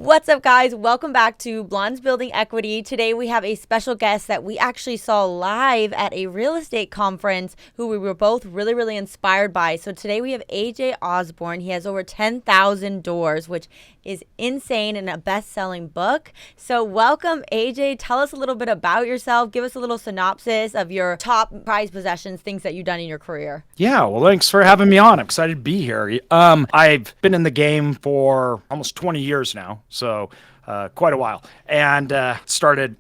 What's up, guys? Welcome back to Blondes Building Equity. Today we have a special guest that we actually saw live at a real estate conference who we were both really inspired by. So today we have AJ Osborne. He has over 10,000 doors, which is insane, and a best-selling book. So welcome, AJ. Tell us a little bit about yourself. Give us a little synopsis of your top prized possessions, things that you've done in your career. Yeah, well, thanks for having me on. I'm excited to be here. I've been in the game for almost 20 years now, so quite a while, and started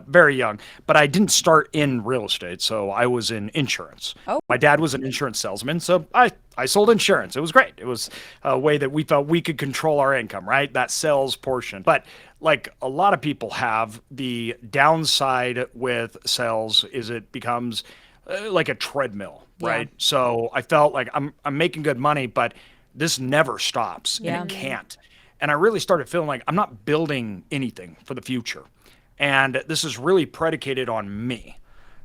very young. But I didn't start in real estate, so I was in insurance. Oh. My dad was an insurance salesman, so I sold insurance. It was great. It was a way that we felt we could control our income, right? That sales portion. But like a lot of people have, the downside with sales is it becomes like a treadmill, right? Yeah. So I felt like I'm making good money, but this never stops, Yeah. and it can't. And I really started feeling like I'm not building anything for the future. And this is really predicated on me.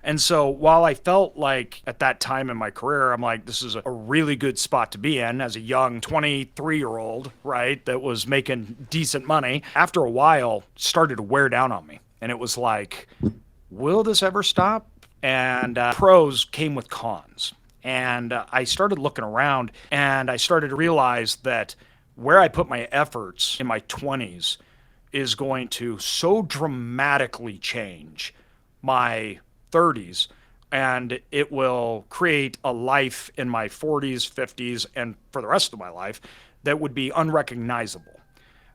And so while I felt like at that time in my career, I'm like, this is a really good spot to be in as a young 23-year-old, right, that was making decent money, after a while started to wear down on me. And it was like, will this ever stop? And pros came with cons. And I started looking around, and I started to realize that where I put my efforts in my 20s is going to so dramatically change my 30s, and it will create a life in my 40s, 50s, and for the rest of my life that would be unrecognizable.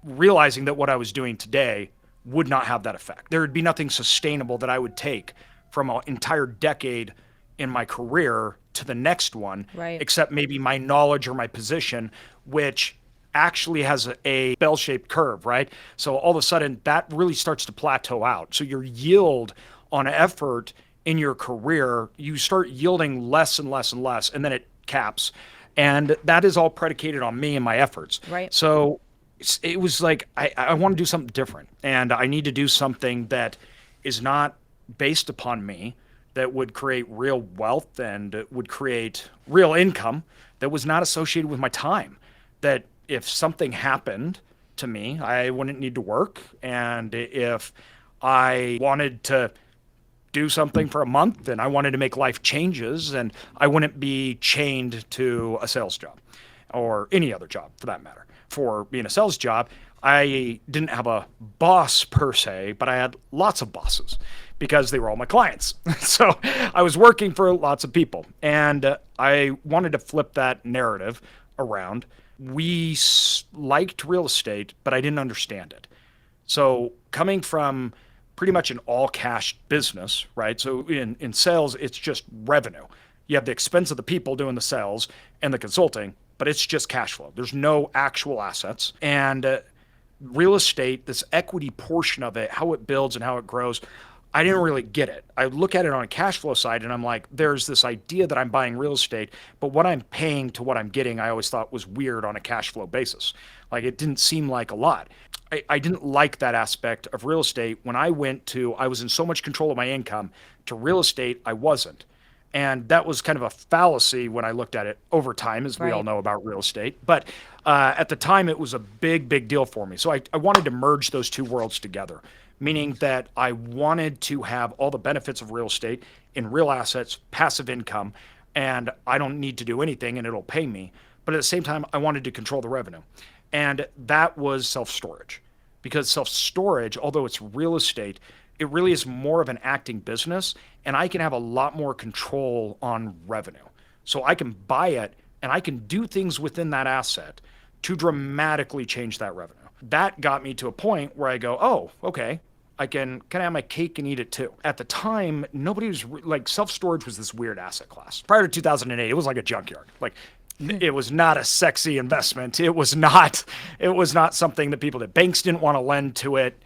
Realizing that what I was doing today would not have that effect. There would be nothing sustainable that I would take from an entire decade in my career to the next one, Right. except maybe my knowledge or my position, which actually has a bell-shaped curve, right? So all of a sudden that really starts to plateau out. So your yield on effort in your career, you start yielding less and less and less, and then it caps. And that is all predicated on me and my efforts. Right. So it was like, I want to do something different, and I need to do something that is not based upon me, that would create real wealth and would create real income, that was not associated with my time. That if something happened to me, I wouldn't need to work. And if I wanted to do something for a month and I wanted to make life changes, and I wouldn't be chained to a sales job or any other job for that matter. For being a sales job, I didn't have a boss per se, but I had lots of bosses because they were all my clients. So I was working for lots of people, and I wanted to flip that narrative around. We liked real estate, but I didn't understand it. So coming from pretty much an all cash business, right? So in sales, it's just revenue. You have the expense of the people doing the sales and the consulting, but it's just cash flow. There's no actual assets. And real estate, this equity portion of it, how it builds and how it grows, I didn't really get it. I look at it on a cash flow side, and I'm like, there's this idea that I'm buying real estate, but what I'm paying to what I'm getting, I always thought was weird on a cash flow basis. Like, it didn't seem like a lot. I didn't like that aspect of real estate. When I was in so much control of my income. To real estate, I wasn't. And that was kind of a fallacy when I looked at it over time, as we all Right. know about real estate. But at the time, it was a big deal for me. So I wanted to merge those two worlds together, meaning that I wanted to have all the benefits of real estate in real assets, passive income, and I don't need to do anything and it'll pay me. But at the same time, I wanted to control the revenue. And that was self-storage. Because self-storage, although it's real estate, it really is more of an acting business, and I can have a lot more control on revenue. So I can buy it and I can do things within that asset to dramatically change that revenue. That got me to a point where I go, oh, okay, I can have my cake and eat it too. At the time, nobody was like, self-storage was this weird asset class. Prior to 2008, it was like a junkyard. Like, it was not a sexy investment. It was not something that people, that banks didn't want to lend to it.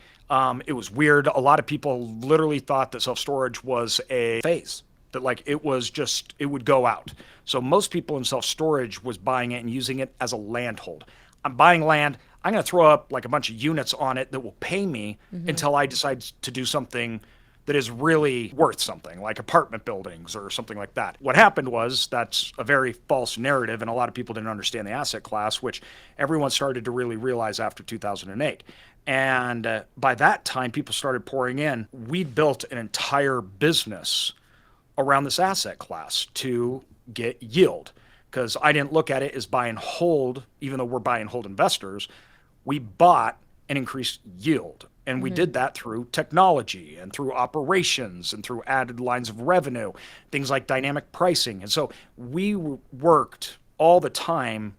It was weird. A lot of people literally thought that self-storage was a phase, that like it would go out. So most people in self-storage was buying it and using it as a land hold. I'm buying land. I'm going to throw up like a bunch of units on it that will pay me until I decide to do something that is really worth something, like apartment buildings or something like that. What happened was that's a very false narrative, and a lot of people didn't understand the asset class, which everyone started to really realize after 2008. And by that time, people started pouring in. We built an entire business around this asset class to get yield, because I didn't look at it as buy and hold, even though we're buy and hold investors. We bought and increased yield. And we did that through technology and through operations and through added lines of revenue, things like dynamic pricing. And so we worked all the time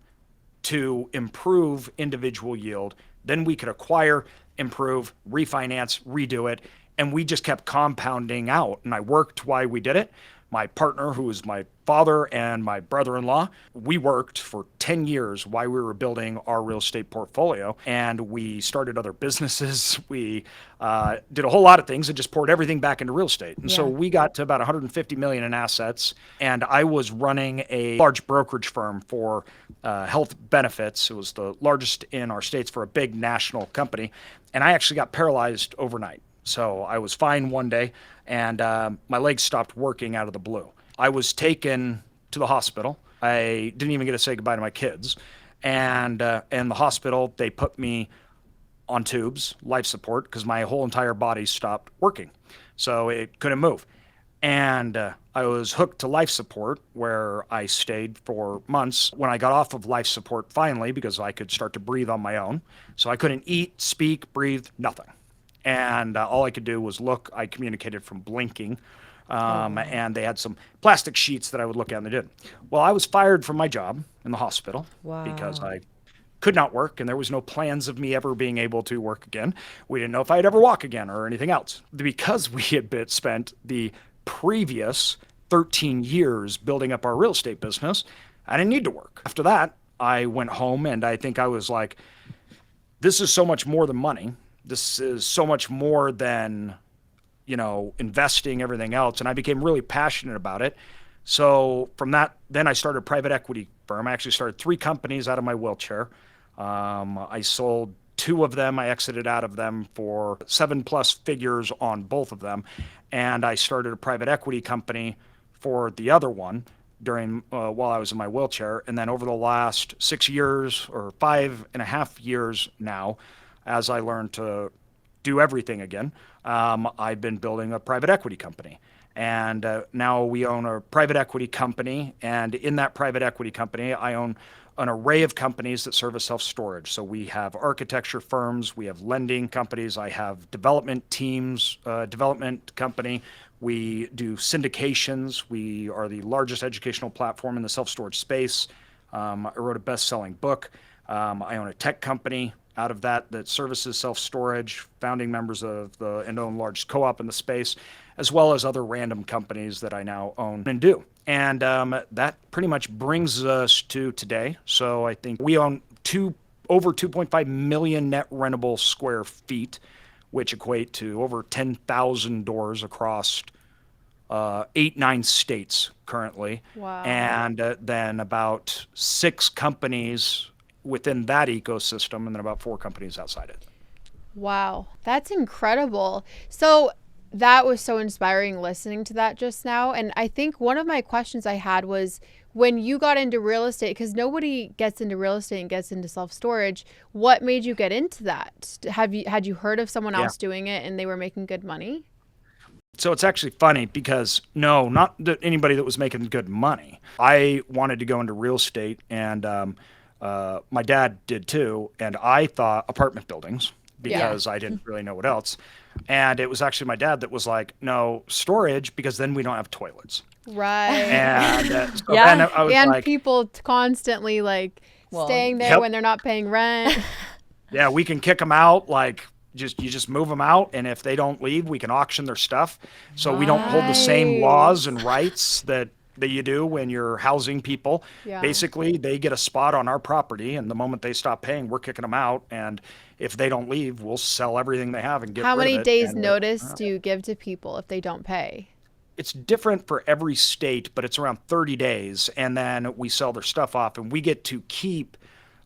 to improve individual yield. Then we could acquire, improve, refinance, redo it. And we just kept compounding out. And I worked while we did it. My partner, who was my father and my brother-in-law, we worked for 10 years while we were building our real estate portfolio. And we started other businesses. We did a whole lot of things and just poured everything back into real estate. And so we got to about 150 million in assets. And I was running a large brokerage firm for health benefits. It was the largest in our states for a big national company. And I actually got paralyzed overnight. So I was fine one day, and my legs stopped working out of the blue. I was taken to the hospital. I didn't even get to say goodbye to my kids. And in the hospital, they put me on tubes, life support, because my whole entire body stopped working. So it couldn't move. And I was hooked to life support, where I stayed for months. When I got off of life support finally, because I could start to breathe on my own. So I couldn't eat, speak, breathe, nothing. And all I could do was look. I communicated from blinking. And they had some plastic sheets that I would look at, and they did. Well, I was fired from my job in the hospital because I could not work, and there was no plans of me ever being able to work again. We didn't know if I'd ever walk again or anything else. Because we had spent the previous 13 years building up our real estate business, I didn't need to work. After that, I went home, and I think I was like, this is so much more than money. This is so much more than, investing, everything else. And I became really passionate about it. So from that, then I started a private equity firm. I actually started 3 companies out of my wheelchair. I sold 2 of them. I exited out of them for 7+ figures on both of them. And I started a private equity company for the other one during while I was in my wheelchair. And then over the last 6 years or 5.5 years now, as I learned to do everything again, I've been building a private equity company. And now we own a private equity company. And in that private equity company, I own an array of companies that service self-storage. So we have architecture firms, we have lending companies, I have development teams, development company. We do syndications. We are the largest educational platform in the self-storage space. I wrote a best-selling book. I own a tech company out of that services self-storage, founding members of and own largest co-op in the space, as well as other random companies that I now own and do. And that pretty much brings us to today. So I think we own over 2.5 million net rentable square feet, which equate to over 10,000 doors across 8-9 states currently. Wow. And then about 6 companies within that ecosystem, and then about 4 companies outside it. Wow. That's incredible. So that was so inspiring listening to that just now. And I think one of my questions I had was, when you got into real estate, because nobody gets into real estate and gets into self-storage, what made you get into that? Had you heard of someone else doing it and they were making good money? So it's actually funny because not anybody that was making good money. I wanted to go into real estate, and my dad did too. And I thought apartment buildings because I didn't really know what else. And it was actually my dad that was like, no, storage, because then we don't have toilets. Right. And so then I was like, people constantly staying there when they're not paying rent. Yeah, we can kick them out. You just move them out, and if they don't leave, we can auction their stuff. So we don't hold the same laws and rights that you do when you're housing people. Yeah. Basically, they get a spot on our property, and the moment they stop paying, we're kicking them out. And if they don't leave, we'll sell everything they have and get rid of it. How many days notice do you give to people if they don't pay? It's different for every state, but it's around 30 days. And then we sell their stuff off, and we get to keep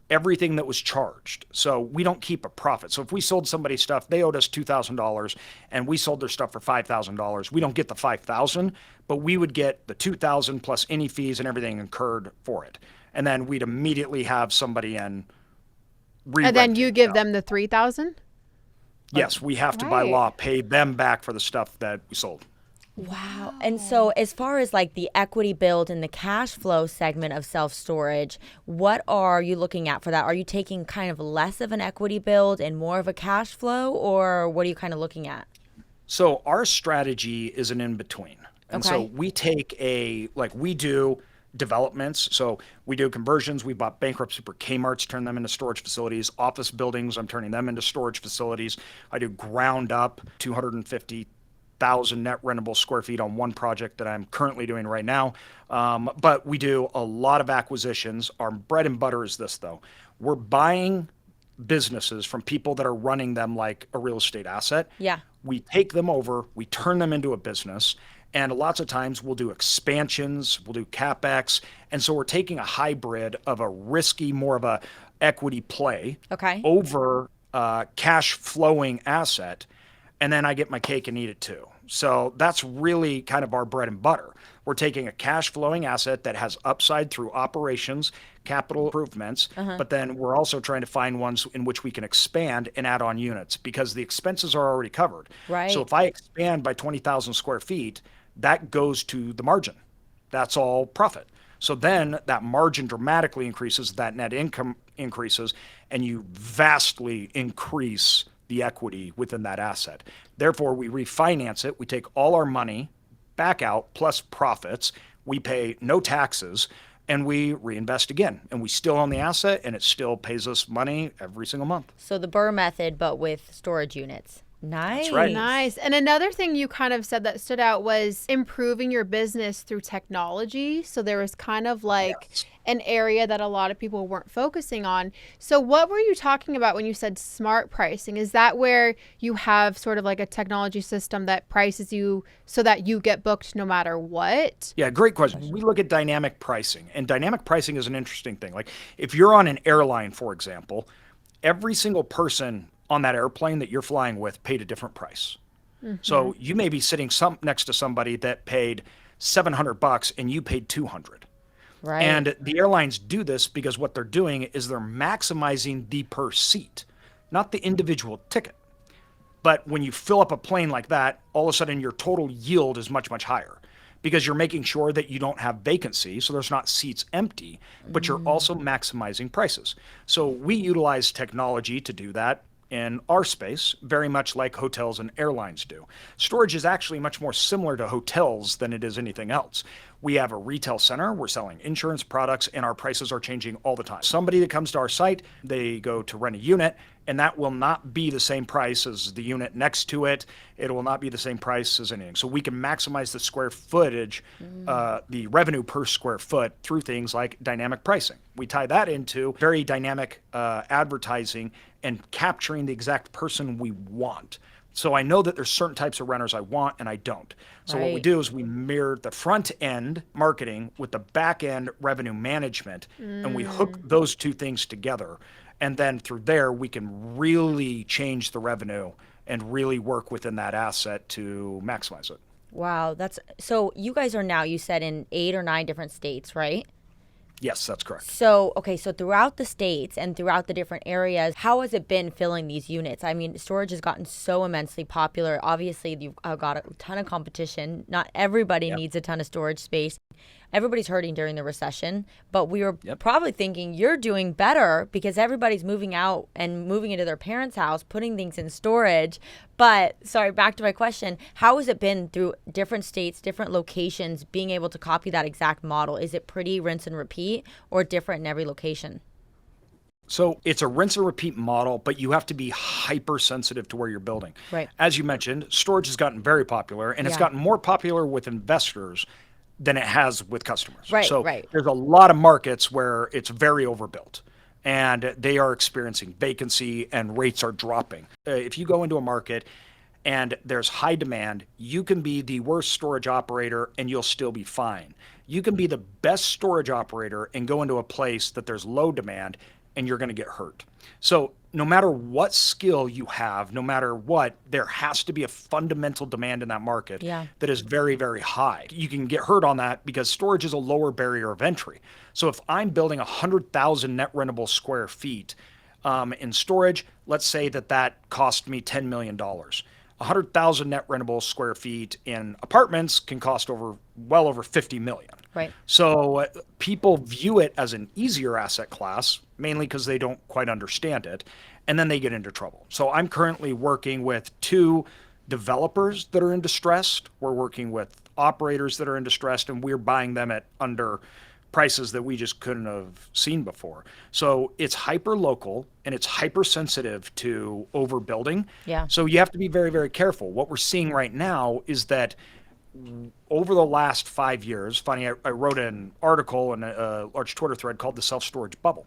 everything that was charged. So we don't keep a profit. So if we sold somebody stuff, they owed us $2,000 and we sold their stuff for $5,000, we don't get the 5,000, but we would get the 2,000 plus any fees and everything incurred for it. And then we'd immediately have somebody in And then you give out. them the 3,000? Yes, we have to by Right. law pay them back for the stuff that we sold. Wow. And so, as far as like the equity build and the cash flow segment of self storage, what are you looking at for that? Are you taking kind of less of an equity build and more of a cash flow, or what are you kind of looking at? So our strategy is an in between. And so Okay. we take we do developments. So we do conversions. We bought bankruptcy for Kmart's, turn them into storage facilities. Office buildings, I'm turning them into storage facilities. I do ground up 250,000 net rentable square feet on one project that I'm currently doing right now. But we do a lot of acquisitions. Our bread and butter is this, though. We're buying businesses from people that are running them like a real estate asset. Yeah. We take them over, we turn them into a business, and lots of times we'll do expansions, we'll do CapEx. And so we're taking a hybrid of a risky, more of a equity play Okay. over cash flowing asset. And then I get my cake and eat it too. So that's really kind of our bread and butter. We're taking a cash flowing asset that has upside through operations, capital improvements, but then we're also trying to find ones in which we can expand and add on units because the expenses are already covered. Right. So if I expand by 20,000 square feet, that goes to the margin. That's all profit. So then that margin dramatically increases, that net income increases, and you vastly increase the equity within that asset. Therefore, we refinance it. We take all our money back out plus profits. We pay no taxes and we reinvest again. And we still own the asset and it still pays us money every single month. So the Burr method, but with storage units. Nice. right. Nice. And another thing you kind of said that stood out was improving your business through technology. So there was kind of like Yes. an area that a lot of people weren't focusing on. So what were you talking about when you said smart pricing? Is that where you have sort of like a technology system that prices you so that you get booked no matter what? Yeah, great question. We look at dynamic pricing, and dynamic pricing is an interesting thing. Like if you're on an airline, for example, every single person on that airplane that you're flying with paid a different price. So you may be sitting next to somebody that paid $700 and you paid 200. Right. And the airlines do this because what they're doing is they're maximizing the per seat, not the individual ticket. But when you fill up a plane like that, all of a sudden your total yield is much, much higher because you're making sure that you don't have vacancy, so there's not seats empty, but you're also maximizing prices. So we utilize technology to do that in our space, very much like hotels and airlines do. Storage is actually much more similar to hotels than it is anything else. We have a retail center, we're selling insurance products, and our prices are changing all the time. Somebody that comes to our site, they go to rent a unit, and that will not be the same price as the unit next to it. It will not be the same price as anything. So we can maximize the square footage, the revenue per square foot through things like dynamic pricing. We tie that into very dynamic advertising and capturing the exact person we want. So I know that there's certain types of renters I want and I don't. So what we Right. do is we mirror the front end marketing with the back end revenue management, and we hook those two things together. And then through there, we can really change the revenue and really work within that asset to maximize it. Wow. That's so you guys are now, you said, in 8 or 9 different states, right? Yes, that's correct. So, okay, so throughout the states and throughout the different areas, how has it been filling these units? I mean, storage has gotten so immensely popular. Obviously, you've got a ton of competition. Not everybody needs a ton of storage space. Everybody's hurting during the recession, but we were probably thinking you're doing better because everybody's moving out and moving into their parents' house, putting things in storage. But sorry, back to my question. How has it been through different states, different locations, being able to copy that exact model? Is it pretty rinse and repeat or different in every location? So it's a rinse and repeat model, but you have to be hypersensitive to where you're building. Right. As you mentioned, storage has gotten very popular, and it's Yeah. gotten more popular with investors than it has with customers. Right, So right. there's a lot of markets where it's very overbuilt and they are experiencing vacancy and rates are dropping. If you go into a market and there's high demand, you can be the worst storage operator and you'll still be fine. You can be the best storage operator and go into a place that there's low demand and you're going to get hurt. So no matter what skill you have, no matter what, there has to be a fundamental demand in that market that is very, very high. You can get hurt on that because storage is a lower barrier of entry. So if I'm building 100,000 net rentable square feet in storage, let's say that cost me $10 million. 100,000 net rentable square feet in apartments can cost well over 50 million. Right. So people view it as an easier asset class, mainly because they don't quite understand it, and then they get into trouble. So I'm currently working with 2 developers that are in distress. We're working with operators that are in distress, and we're buying them at under prices that we just couldn't have seen before. So it's hyper local and it's hypersensitive to overbuilding. Yeah. So you have to be very, very careful. What we're seeing right now is that over the last 5 years, funny, I wrote an article in a large Twitter thread called the self-storage bubble.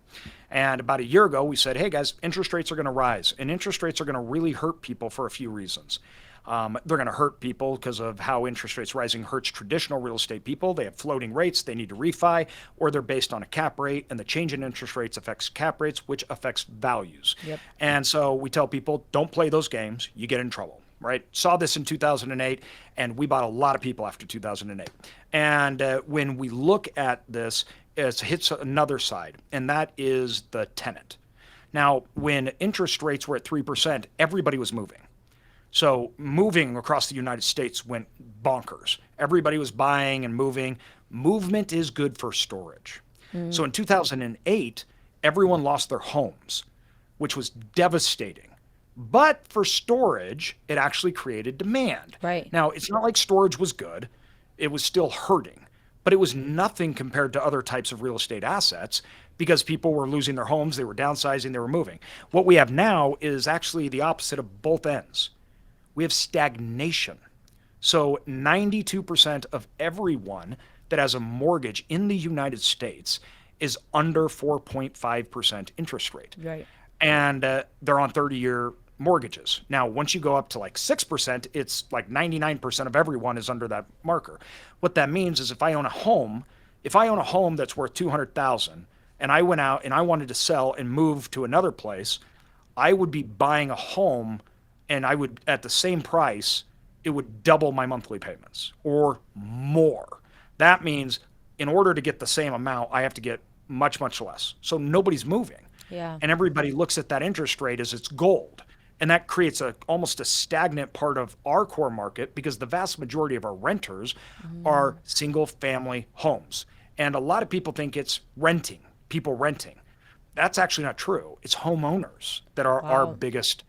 And about a year ago, we said, hey guys, interest rates are going to rise, and interest rates are going to really hurt people for a few reasons. They're going to hurt people because of how interest rates rising hurts traditional real estate people. They have floating rates, they need to refi, or they're based on a cap rate, and the change in interest rates affects cap rates, which affects values. Yep. And so we tell people, don't play those games, you get in trouble. Right? Saw this in 2008, and we bought a lot of people after 2008. And when we look at this, it hits another side, and that is the tenant. Now, when interest rates were at 3%, everybody was moving. So moving across the United States went bonkers. Everybody was buying and moving. Movement is good for storage. So in 2008, everyone lost their homes, which was devastating. But for storage, it actually created demand. Right. Now, it's not like storage was good. It was still hurting, but it was nothing compared to other types of real estate assets because people were losing their homes, they were downsizing, they were moving. What we have now is actually the opposite of both ends. We have stagnation. So 92% of everyone that has a mortgage in the United States is under 4.5% interest rate. Right. And they're on 30-year mortgages. Now, once you go up to like 6%, it's like 99% of everyone is under that marker. What that means is if I own a home that's worth $200,000 and I went out and I wanted to sell and move to another place, I would be buying a home and I would, at the same price, it would double my monthly payments or more. That means in order to get the same amount, I have to get much, much less. So nobody's moving. Yeah. And everybody looks at that interest rate as it's gold. And that creates almost a stagnant part of our core market because the vast majority of our renters are single family homes. And a lot of people think it's people renting. That's actually not true. It's homeowners that are our biggest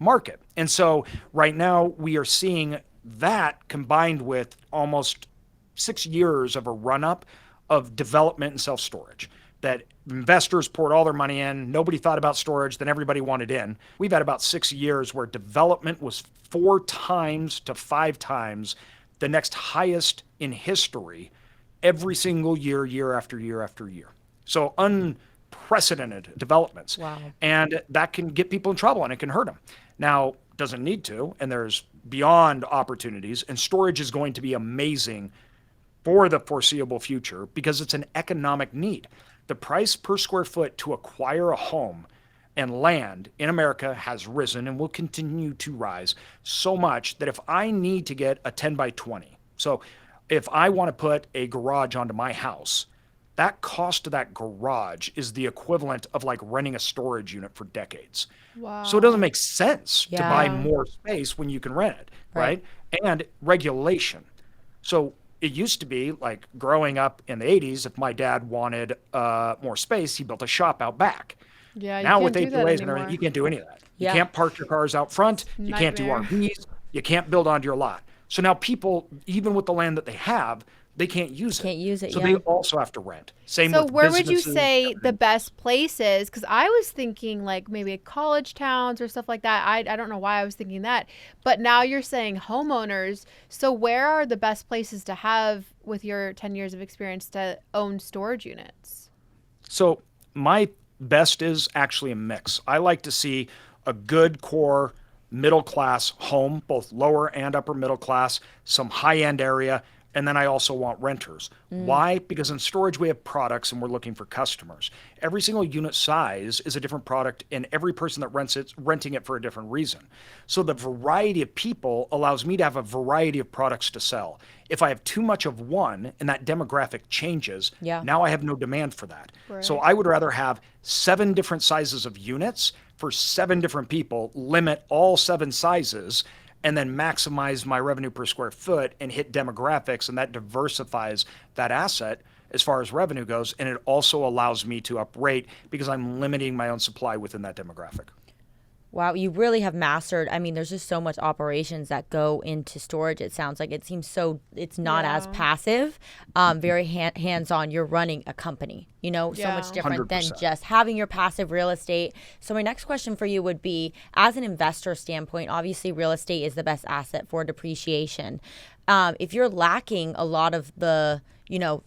market. And so right now we are seeing that combined with almost 6 years of a run up of development and self-storage. That investors poured all their money in, nobody thought about storage, then everybody wanted in. We've had about 6 years where development was 4 times to 5 times the next highest in history every single year, year after year after year. So unprecedented developments. Wow. And that can get people in trouble and it can hurt them. Now, doesn't need to, and there's beyond opportunities, and storage is going to be amazing for the foreseeable future because it's an economic need. The price per square foot to acquire a home and land in America has risen and will continue to rise so much that if I need to get a 10 by 20, so if I want to put a garage onto my house, that cost of that garage is the equivalent of like renting a storage unit for decades. Wow. So it doesn't make sense to buy Yeah. more space when you can rent it, Right. right? And regulation. So it used to be like growing up in the 80s, if my dad wanted more space, he built a shop out back. Yeah, you Now can't with do that HOAs and anymore. everything, you can't do any of that. Yeah. You can't park your cars out front. You can't do Nightmare. RVs. You can't build onto your lot. So now people, even with the land that they have, they can't use it. Can't use it, So yeah. they also have to rent. Same So with where would you businesses, say the everything. best place is? Because I was thinking like maybe college towns or stuff like that. I don't know why I was thinking that. But now you're saying homeowners. So where are the best places to have, with your 10 years of experience, to own storage units? So my best is actually a mix. I like to see a good core middle class home, both lower and upper middle class, some high end area, And then I also want renters. Why? Because in storage, we have products and we're looking for customers. Every single unit size is a different product, and every person that rents it's renting it for a different reason. So the variety of people allows me to have a variety of products to sell. If I have too much of one and that demographic changes, Yeah. now I have no demand for that. So Right. I would rather have 7 different sizes of units for 7 different people, limit all 7 sizes, and then maximize my revenue per square foot and hit demographics, and that diversifies that asset as far as revenue goes, and it also allows me to uprate because I'm limiting my own supply within that demographic. Wow, you really have mastered. I mean, there's just so much operations that go into storage. It sounds like it seems so. It's not as Yeah. passive, very hands-on. You're running a company. So Yeah. much different than 100%. just having your passive real estate. So my next question for you would be, as an investor standpoint, obviously real estate is the best asset for depreciation. If you're lacking a lot of the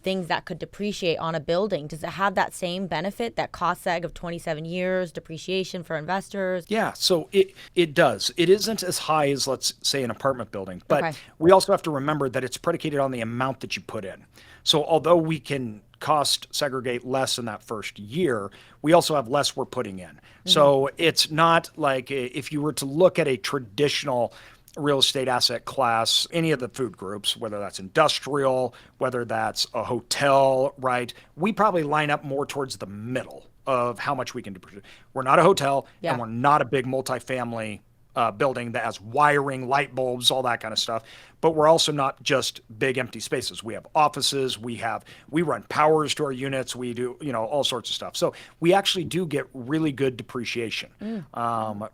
things that could depreciate on a building, does it have that same benefit, that cost seg of 27 years depreciation for investors? Yeah, so it does. It isn't as high as, let's say, an apartment building, but Okay. we also have to remember that it's predicated on the amount that you put in. So although we can cost segregate less in that first year, we also have less we're putting in. So it's not like if you were to look at a traditional real estate asset class, any of the food groups, whether that's industrial, whether that's a hotel, right? We probably line up more towards the middle of how much we can depreciate. We're not a hotel, Yeah. and we're not a big multifamily building that has wiring, light bulbs, all that kind of stuff. But we're also not just big empty spaces. We have offices, we run powers to our units, we do, all sorts of stuff. So we actually do get really good depreciation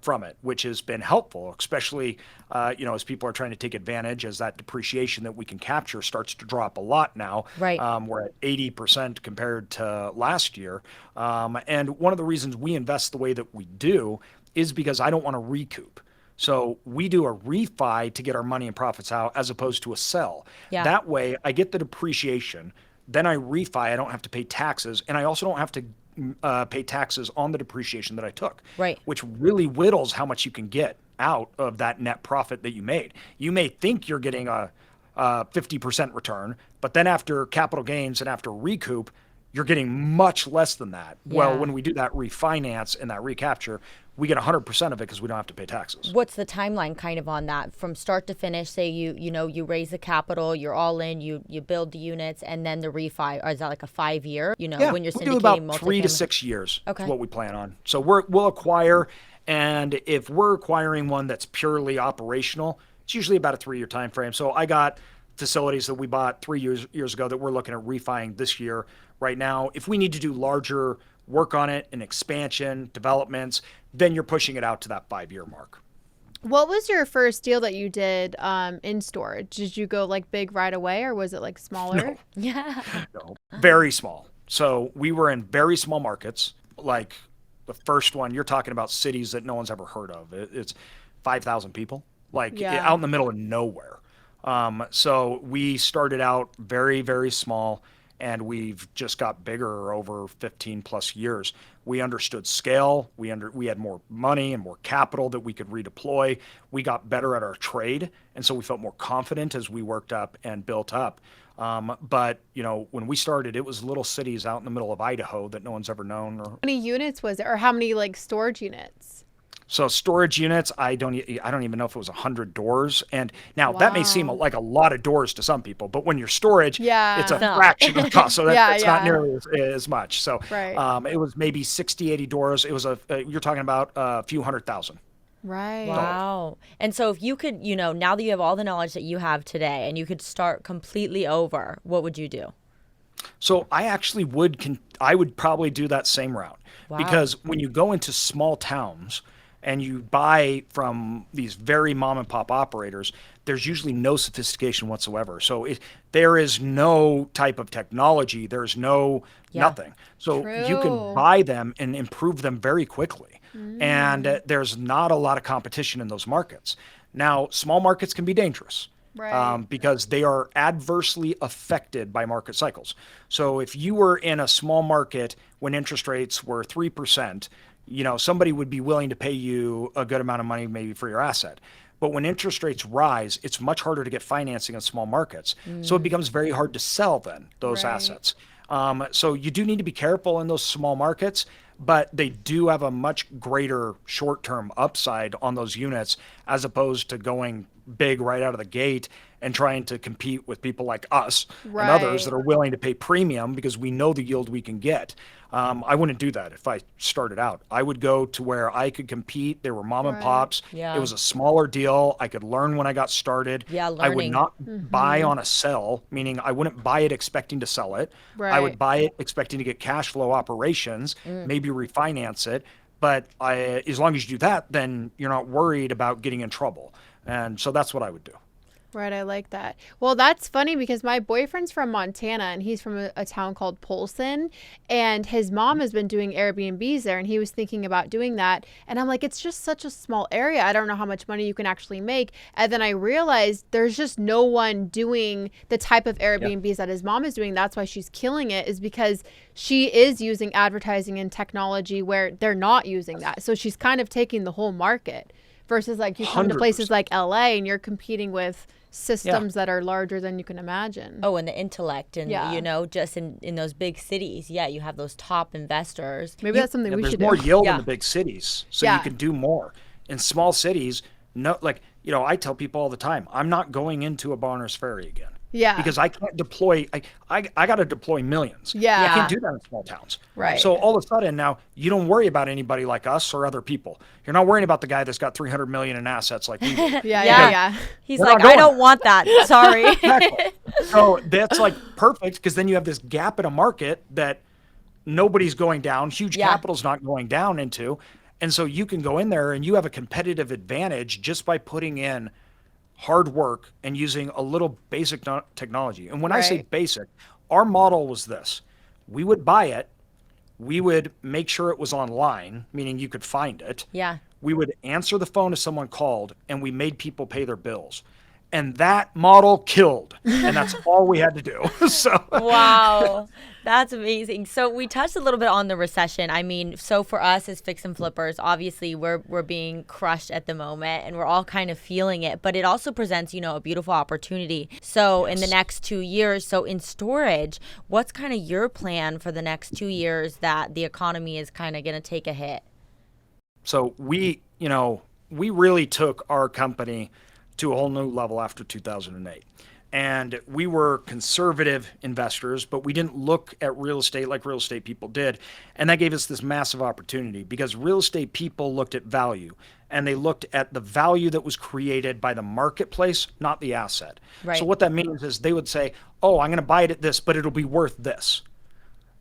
from it, which has been helpful, especially, as people are trying to take advantage as that depreciation that we can capture starts to drop a lot now. Right. We're at 80% compared to last year. And one of the reasons we invest the way that we do is because I don't want to recoup. So we do a refi to get our money and profits out as opposed to a sell. Yeah. That way I get the depreciation, then I refi, I don't have to pay taxes, and I also don't have to pay taxes on the depreciation that I took. Right. Which really whittles how much you can get out of that net profit that you made. You may think you're getting a 50% return, but then after capital gains and after recoup, you're getting much less than that. Well, Yeah. when we do that refinance and that recapture, we get 100% of it because we don't have to pay taxes. What's the timeline kind of on that from start to finish? Say you raise the capital, you're all in, you build the units, and then the refi, or is that like a 5 year? Yeah, When you're we do syndicating about 3 to multifamily? 6 years Okay. is what we plan on. So we'll acquire, and if we're acquiring one that's purely operational, it's usually about a 3-year time frame. So I got facilities that we bought 3 years ago that we're looking at refining this year. Right now, if we need to do larger work on it and expansion, developments, then you're pushing it out to that 5-year mark. What was your first deal that you did in storage? Did you go like big right away, or was it like smaller? Yeah. No, very small. So we were in very small markets. Like the first one, you're talking about cities that no one's ever heard of. It's 5,000 people, like Yeah. out in the middle of nowhere. So we started out very, very small, and we've just got bigger over 15 plus years. We understood scale. We had more money and more capital that we could redeploy. We got better at our trade, and so we felt more confident as we worked up and built up. But when we started, it was little cities out in the middle of Idaho that no one's ever known. How many units was it, or how many like storage units? So storage units, I don't even know if it was 100 doors. And now that may seem Wow. like a lot of doors to some people, but when you're storage, Yeah. it's a No. fraction of the cost. So Yeah, it's not yeah. nearly as much. So Right. it was maybe 60, 80 doors. It was you're talking about a few 100,000. Right. Wow. And so if you could, now that you have all the knowledge that you have today and you could start completely over, what would you do? So I actually I would probably do that same route. Wow. Because when you go into small towns and you buy from these very mom and pop operators, there's usually no sophistication whatsoever. So there is no type of technology. There's nothing. So you True. can buy them and improve them very quickly. And there's not a lot of competition in those markets. Now, small markets can be dangerous. Right. Because they are adversely affected by market cycles. So if you were in a small market when interest rates were 3%, somebody would be willing to pay you a good amount of money maybe for your asset. But when interest rates rise, it's much harder to get financing in small markets. So it becomes very hard to sell then those Right. assets. So you do need to be careful in those small markets, but they do have a much greater short-term upside on those units as opposed to going big right out of the gate and trying to compete with people like us and others Right. that are willing to pay premium because we know the yield we can get. I wouldn't do that if I started out. I would go to where I could compete. There were mom and Right. pops. Yeah. It was a smaller deal. I could learn when I got started. Yeah, I would learning. not buy on a sell, meaning I wouldn't buy it expecting to sell it. I would Right. buy it expecting to get cash flow operations, maybe refinance it. But as long as you do that, then you're not worried about getting in trouble. And so that's what I would do. Right, I like that. Well, that's funny because my boyfriend's from Montana and he's from a town called Polson, and his mom has been doing Airbnbs there, and he was thinking about doing that. And I'm like, it's just such a small area. I don't know how much money you can actually make. And then I realized there's just no one doing the type of Airbnbs that his mom is doing. That's why she's killing it, is because she is using advertising and technology where they're not using that. So she's kind of taking the whole market versus like you come to places 100%. like LA and you're competing with systems that are larger than you can imagine. Oh, and the intellect and, Yeah. you know, just in those big cities. Yeah, you have those top investors. Maybe that's something we There's should more do. yield Yeah. in the big cities, so Yeah. you can do more. In small cities, no, like, I tell people all the time, I'm not going into a Bonners Ferry again. Yeah. Because I can't deploy, I got to deploy millions. Yeah. I can't do that in small towns. Right. So all of a sudden now, you don't worry about anybody like us or other people. You're not worrying about the guy that's got 300 million in assets like we do. Yeah, Yeah. yeah, yeah. He's We're like, not I going don't there." want that. Sorry. Exactly. So that's like perfect because then you have this gap in a market that nobody's going down, huge Yeah. capital's not going down into. And so you can go in there and you have a competitive advantage just by putting in hard work and using a little basic technology. And when I say Right. basic, our model was this. We would buy it, we would make sure it was online, meaning you could find it. Yeah. We would answer the phone if someone called, and we made people pay their bills. And that model killed. And that's all we had to do. So Wow. That's amazing. So we touched a little bit on the recession. I mean, so for us as fix and flippers, obviously we're being crushed at the moment and we're all kind of feeling it, but it also presents, a beautiful opportunity. So in the next 2 years, so in storage, what's kind of your plan for the next 2 years that the economy is kind of going to take a hit? So we really took our company to a whole new level after 2008. And we were conservative investors, but we didn't look at real estate like real estate people did. And that gave us this massive opportunity because real estate people looked at value and they looked at the value that was created by the marketplace, not the asset. Right. So what that means is they would say, oh, I'm going to buy it at this, but it'll be worth this.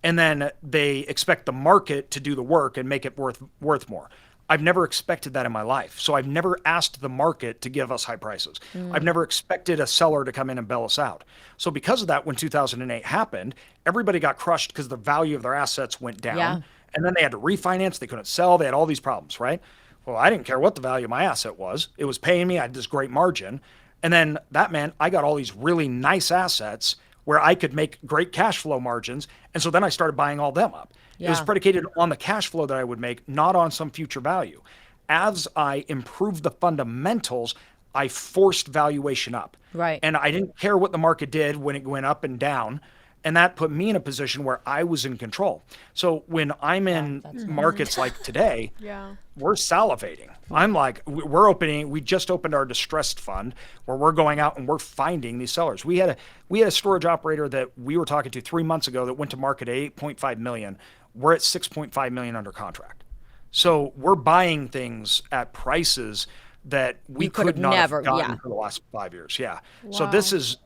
And then they expect the market to do the work and make it worth more. I've never expected that in my life. So I've never asked the market to give us high prices. I've never expected a seller to come in and bail us out. So because of that, when 2008 happened, everybody got crushed because the value of their assets went down. Yeah. And then they had to refinance. They couldn't sell. They had all these problems, right? Well, I didn't care what the value of my asset was. It was paying me. I had this great margin. And then that meant I got all these really nice assets where I could make great cash flow margins. And so then I started buying all them up. It was Yeah. predicated on the cash flow that I would make, not on some future value. As I improved the fundamentals, I forced valuation up. Right. And I didn't care what the market did when it went up and down. And that put me in a position where I was in control. So when I'm in markets like today, Yeah. we're salivating. I'm like, we just opened our distressed fund where we're going out and we're finding these sellers. We had a storage operator that we were talking to 3 months ago that went to market at 8.5 million. We're at 6.5 million under contract. So we're buying things at prices that we You could have could not never- have gotten yeah. for the last 5 years. Yeah. So Wow. this is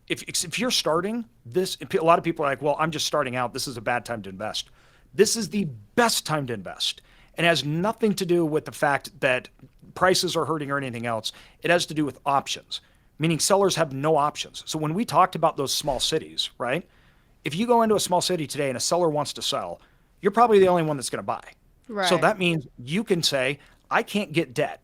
if you're starting this, a lot of people are like, well, I'm just starting out. This is a bad time to invest. This is the best time to invest. And it has nothing to do with the fact that prices are hurting or anything else. It has to do with options, meaning sellers have no options. So when we talked about those small cities, right? If you go into a small city today and a seller wants to sell, you're probably the only one that's going to buy. Right. So that means you can say, I can't get debt.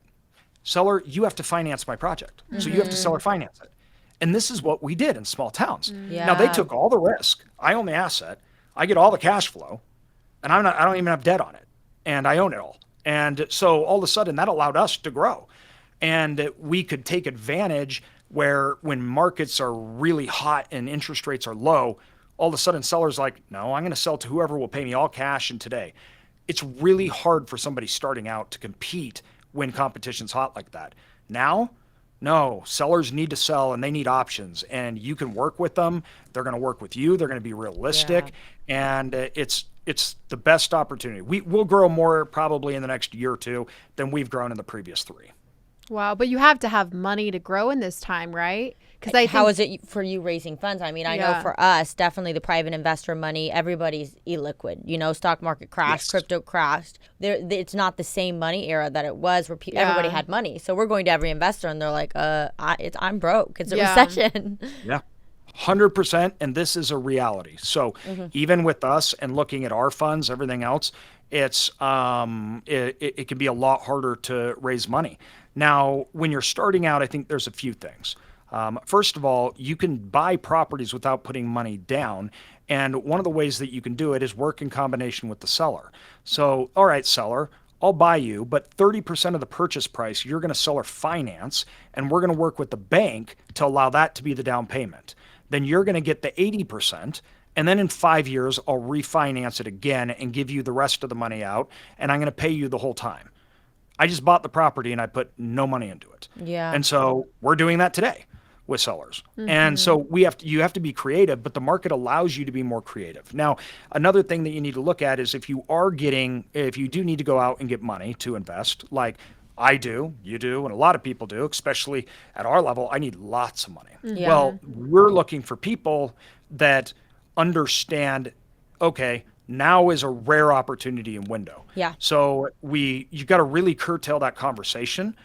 Seller, you have to finance my project. So you have to seller finance it. And this is what we did in small towns. Now they Yeah. took all the risk. I own the asset. I get all the cash flow, and I don't even have debt on it, and I own it all. And so all of a sudden that allowed us to grow. And we could take advantage where when markets are really hot and interest rates are low, all of a sudden sellers like, no, I'm going to sell to whoever will pay me all cash and today. It's really hard for somebody starting out to compete when competition's hot like that. Now, no, sellers need to sell and they need options, and you can work with them. They're going to work with you. They're going to be realistic, and it's the best opportunity. We'll grow more probably in the next year or two than we've grown in the previous 3. Wow, but you have to have money to grow in this time, right? Because how is it for you raising funds? I mean, I know Yeah. for us, definitely the private investor money, everybody's illiquid. You know, stock market crashed, Yes. crypto crashed. It's not the same money era that it was where everybody had money. So we're going to every investor and they're like, I'm broke. It's a recession. Yeah. 100%, and this is a reality. So even with us and looking at our funds, everything else, it's it can be a lot harder to raise money. Now, when you're starting out, I think there's a few things. First of all, you can buy properties without putting money down. And one of the ways that you can do it is work in combination with the seller. So, all right, seller, I'll buy you, but 30% of the purchase price, you're going to seller finance, and we're going to work with the bank to allow that to be the down payment. Then you're going to get the 80%. And then in 5 years, I'll refinance it again and give you the rest of the money out. And I'm going to pay you the whole time. I just bought the property and I put no money into it. Yeah. And so we're doing that today with sellers. And so you have to be creative, but the market allows you to be more creative. Now, another thing that you need to look at is if you do need to go out and get money to invest, like I do, you do, and a lot of people do, especially at our level, I need lots of money. Yeah. Well, we're looking for people that understand, okay, now is a rare opportunity and window. Yeah. So you've got to really curtail that conversation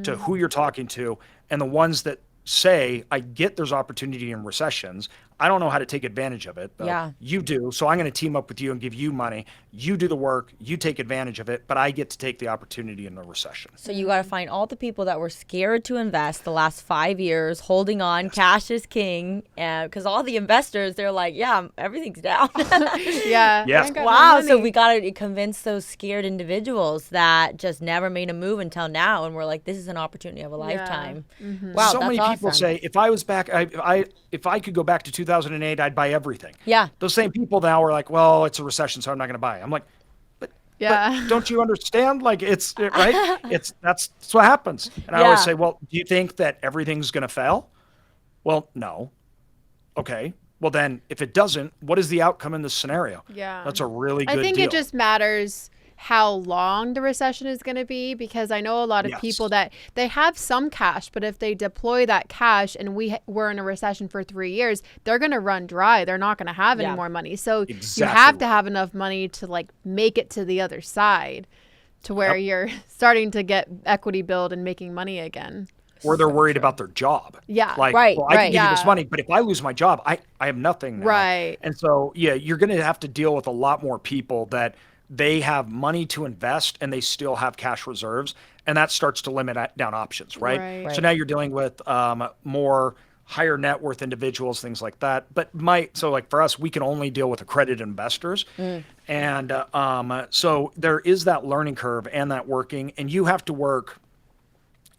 to who you're talking to, and the ones that say, I get there's opportunity in recessions. I don't know how to take advantage of it. Yeah. You do. So I'm going to team up with you and give you money. You do the work. You take advantage of it, but I get to take the opportunity in the recession. So you got to find all the people that were scared to invest the last 5 years, holding on, cash is king, because all the investors, they're like, yeah, everything's down. Yeah. Yes. I ain't got no Wow. So money. we got to convince those scared individuals that just never made a move until now. And we're like, this is an opportunity of a lifetime. Wow. So that's many people awesome. say, if I was back, if I could go back to 2008, I'd buy everything. Yeah. Those same people now are like, well, it's a recession, so I'm not going to buy. I'm like, Yeah. but don't you understand? Like right? That's what happens. And I Yeah. always say, well, do you think that everything's going to fail? Well, no. Okay. Well, then if it doesn't, what is the outcome in this scenario? Yeah. That's a really good I think deal. it just matters how long the recession is going to be, because I know a lot of Yes. people that they have some cash, but if they deploy that cash and we're in a recession for 3 years, they're going to run dry. They're not going to have Yeah. any more money. So you Exactly have to right. have enough money to like make it to the other side, to where you're starting to get equity build and making money again. Or they're worried about their job. Yeah. Like, Right, well, I can give you this yeah. money, but if I lose my job, I have nothing now. Right. And so, yeah, you're going to have to deal with a lot more people that they have money to invest and they still have cash reserves. And that starts to limit down options, right? Right. So now you're dealing with more higher net worth individuals, things like that. But so like for us, we can only deal with accredited investors. And so there is that learning curve and that working, and you have to work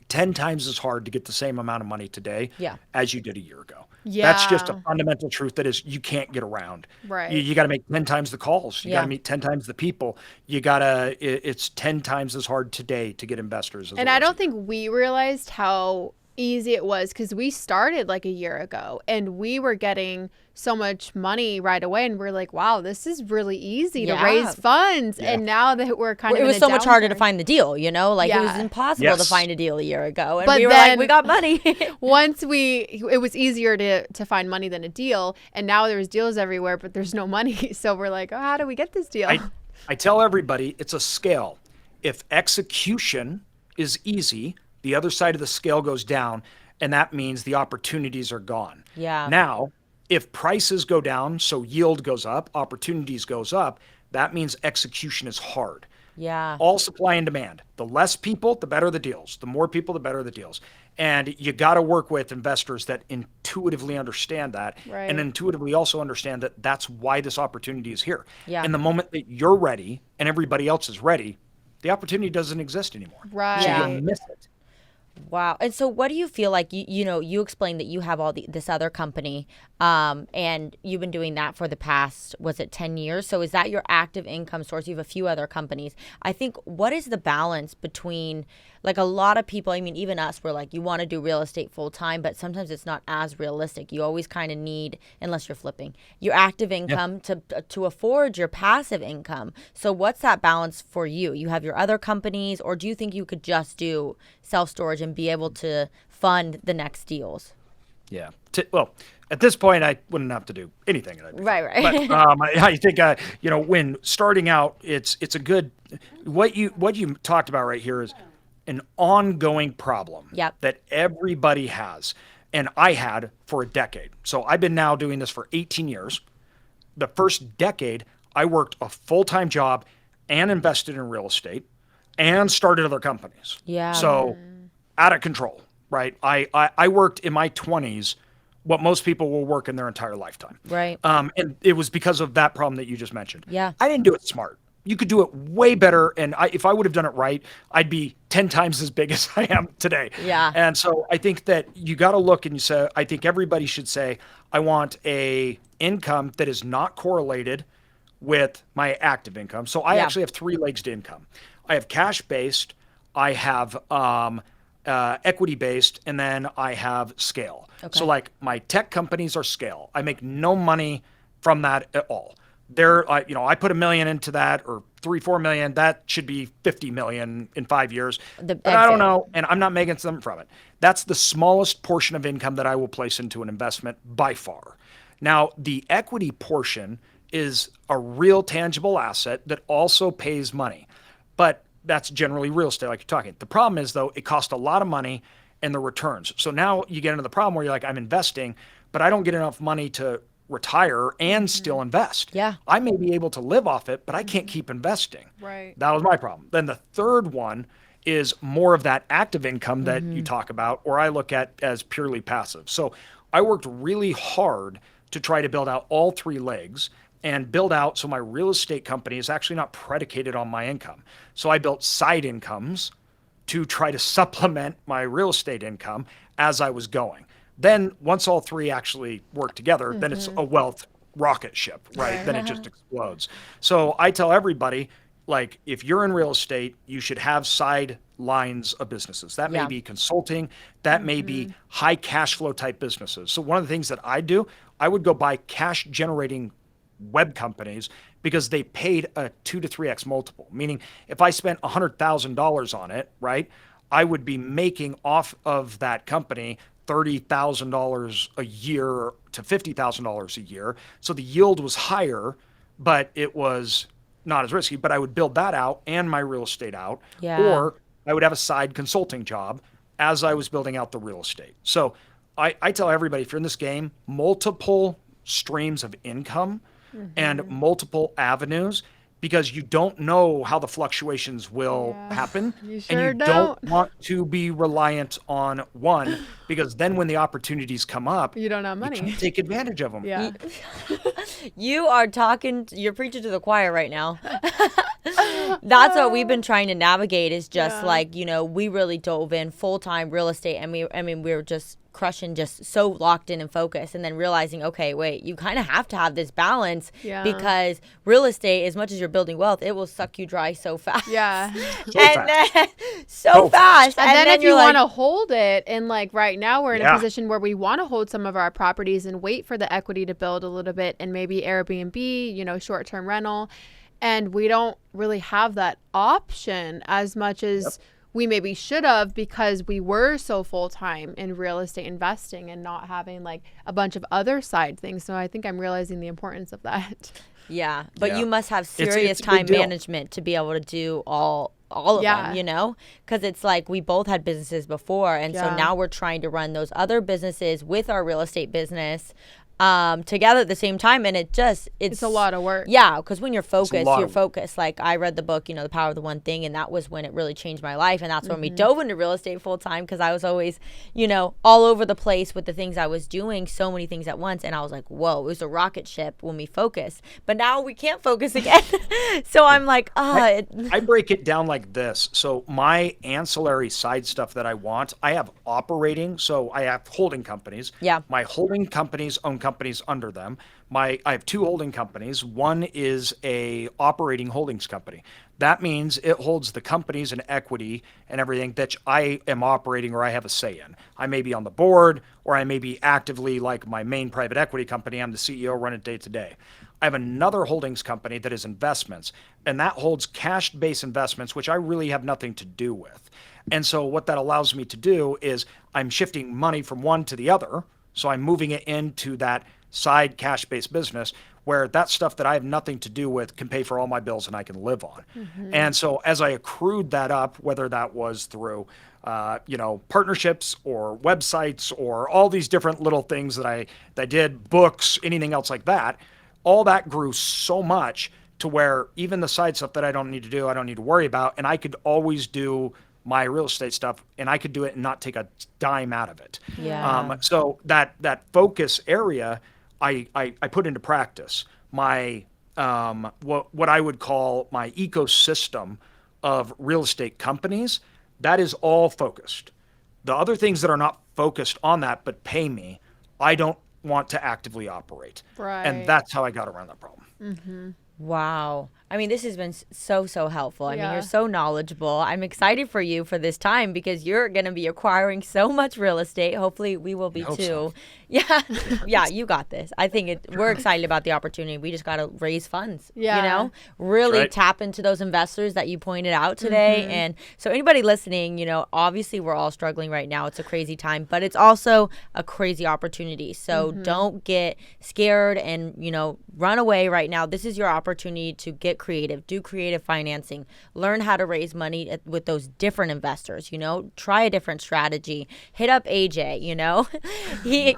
10 times as hard to get the same amount of money today Yeah. as you did a year ago. That's just a Yeah. fundamental truth that is you can't get around. Right. You got to make 10 times the calls. You got Yeah. to meet 10 times the people. It's 10 times as hard today to get investors. As And it I was don't think we realized how easy it was, because we started like a year ago and we were getting so much money right away, and we're like, wow, this is really easy to Yeah. raise funds. Yeah. And now that we're kind of It in was a so much harder to downturn- find the deal, you know? Like, it was Yeah. impossible to Yes. find a deal a year ago. And But we were like, then- we got money. Once it was easier to find money than a deal, and now there's deals everywhere, but there's no money. So we're like, oh, how do we get this deal? I tell everybody it's a scale. If execution is easy, the other side of the scale goes down, and that means the opportunities are gone. Yeah. Now, if prices go down, so yield goes up, opportunities goes up, that means execution is hard. Yeah. All supply and demand. The less people, the better the deals. The more people, the better the deals. And you got to work with investors that intuitively understand that, Right. and intuitively also understand that that's why this opportunity is here. Yeah. And the moment that you're ready and everybody else is ready, the opportunity doesn't exist anymore. Right. So Yeah. you'll miss it. Wow. And so what do you feel like you explained that you have this other company and you've been doing that for the past, was it 10 years? So is that your active income source? You have a few other companies. I think what is the balance between, like, a lot of people, I mean, even us, we're like, you want to do real estate full time, but sometimes it's not as realistic. You always kind of need, unless you're flipping, your active income to afford your passive income. So what's that balance for you? You have your other companies, or do you think you could just do self-storage and be able to fund the next deals? Yeah. Well, at this point, I wouldn't have to do anything that I do. Right. But I think when starting out, it's a good. What you talked about right here is an ongoing problem that everybody has, and I had for a decade. So I've been now doing this for 18 years. The first decade, I worked a full-time job and invested in real estate and started other companies. Yeah. So out of control, right? I worked in my 20s what most people will work in their entire lifetime. Right. And it was because of that problem that you just mentioned. Yeah. I didn't do it smart. You could do it way better. And if I would have done it right, I'd be 10 times as big as I am today. Yeah. And so I think that you got to look and you say, I think everybody should say, I want a income that is not correlated with my active income. So I actually have three legs to income. I have cash-based, I have equity-based, and then I have scale. Okay. So like my tech companies are scale. I make no money from that at all. I put $1 million into that, or 3-4 million. That should be 50 million in 5 years. But I don't know, and I'm not making something from it. That's the smallest portion of income that I will place into an investment by far. Now, the equity portion is a real tangible asset that also pays money, but that's generally real estate, like you're talking. The problem is, though, it costs a lot of money and the returns. So now you get into the problem where you're like, I'm investing, but I don't get enough money to retire and still invest. Yeah. I may be able to live off it, but I can't keep investing. Right. That was my problem. Then the third one is more of that active income that you talk about, or I look at as purely passive. So I worked really hard to try to build out all three legs and build out so my real estate company is actually not predicated on my income. So I built side incomes to try to supplement my real estate income as I was going. Then once all three actually work together, then it's a wealth rocket ship, right? Then it just explodes. So I tell everybody, like, if you're in real estate, you should have side lines of businesses. That may be consulting, that may be high cash flow type businesses. So one of the things that I do, I would go buy cash generating web companies because they paid a 2 to 3x multiple. Meaning if I spent $100,000 on it, right, I would be making off of that company $30,000 a year to $50,000 a year. So the yield was higher, but it was not as risky. But I would build that out and my real estate out. Yeah. Or I would have a side consulting job as I was building out the real estate. So I tell everybody, if you're in this game, multiple streams of income and multiple avenues, because you don't know how the fluctuations will happen. You sure and you don't want to be reliant on one, because then when the opportunities come up, you don't have money. You can't take advantage of them. Yeah. You're preaching to the choir right now. That's what we've been trying to navigate, is just we really dove in full-time real estate, and we were just crushing, just so locked in and focused, and then realizing, okay, wait, you kind of have to have this balance, because real estate, as much as you're building wealth, it will suck you dry so fast. Yeah. So fast. And then if you want to hold it, and like right now we're in a position where we want to hold some of our properties and wait for the equity to build a little bit, and maybe Airbnb, short-term rental, and we don't really have that option as much as we maybe should have, because we were so full-time in real estate investing and not having like a bunch of other side things. So I think I'm realizing the importance of that. Yeah. But you must have serious time management to be able to do all of them, because it's like we both had businesses before. And so now we're trying to run those other businesses with our real estate business. together at the same time, and it's a lot of work. Yeah, because when you're focused, lot you're of work. focused. Like I read the book, The Power of the One Thing, and that was when it really changed my life, and that's when we dove into real estate full time, because I was always, all over the place with the things I was doing, so many things at once, and I was like, whoa, it was a rocket ship when we focused, but now we can't focus again. So I'm like, I break it down like this. So my ancillary side stuff that I want, I have operating. So I have holding companies. Yeah. My holding companies own companies under them. I have two holding companies. One is a operating holdings company. That means it holds the companies and equity and everything that I am operating or I have a say in. I may be on the board, or I may be actively, like my main private equity company, I'm the CEO, run it day to day. I have another holdings company that is investments, and that holds cash-based investments, which I really have nothing to do with. And so what that allows me to do is I'm shifting money from one to the other. So I'm moving it into that side cash-based business where that stuff that I have nothing to do with can pay for all my bills and I can live on. And so as I accrued that up, whether that was through partnerships or websites or all these different little things that I did, books, anything else like that, all that grew so much to where even the side stuff that I don't need to do, I don't need to worry about, and I could always do my real estate stuff, and I could do it and not take a dime out of it. Yeah. So that focus area, I put into practice. My what I would call my ecosystem of real estate companies, that is all focused. The other things that are not focused on that but pay me, I don't want to actively operate. Right. And that's how I got around that problem. Wow. I mean, this has been so helpful. I mean, Yeah. you're so knowledgeable. I'm excited for you for this time because you're going to be acquiring so much real estate. Hopefully we will be hope too. so. Yeah. Yeah, you got this. I think we're excited about the opportunity. We just got to raise funds, Yeah. really Right. tap into those investors that you pointed out today. And so anybody listening, obviously we're all struggling right now. It's a crazy time, but it's also a crazy opportunity. So don't get scared and, run away right now. This is your opportunity to get creative, do creative financing, learn how to raise money with those different investors, try a different strategy, hit up AJ, he,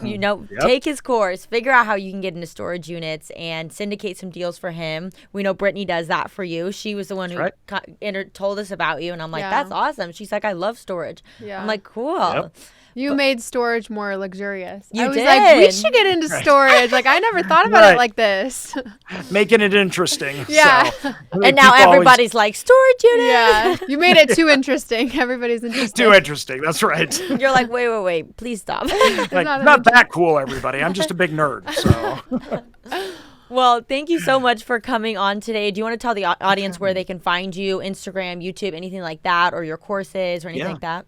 take his course, figure out how you can get into storage units and syndicate some deals for him. We know Brittany does that for you. She was the one who told us about you. And I'm like, Yeah. that's awesome. She's like, I love storage. Yeah. I'm like, cool. Yep. You made storage more luxurious. You I was like, we did. should get into storage. Like, I never thought about it Right. like this. Making it interesting. Yeah. So, And now people always- everybody's like, storage unit. Yeah. You made it too interesting. Everybody's interested. Too interesting. That's right. You're like, wait, please stop. Like, not that cool, everybody. I'm just a big nerd. So Well, thank you so much for coming on today. Do you want to tell the audience where they can find you, Instagram, YouTube, anything like that, or your courses or anything like that?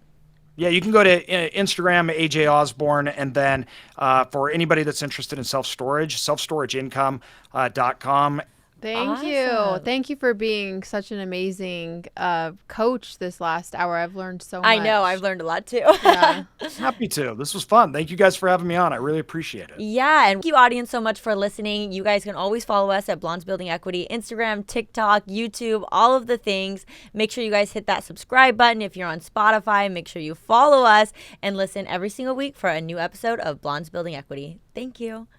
yeah, you can go to Instagram, AJ Osborne, and then for anybody that's interested in self-storageincome.com. Thank you. Awesome. Thank you for being such an amazing coach this last hour. I've learned so much. I know. I've learned a lot too. Yeah. Happy to. This was fun. Thank you guys for having me on. I really appreciate it. Yeah, and thank you, audience, so much for listening. You guys can always follow us at Blondes Building Equity, Instagram, TikTok, YouTube, all of the things. Make sure you guys hit that subscribe button. If you're on Spotify, make sure you follow us and listen every single week for a new episode of Blondes Building Equity. Thank you.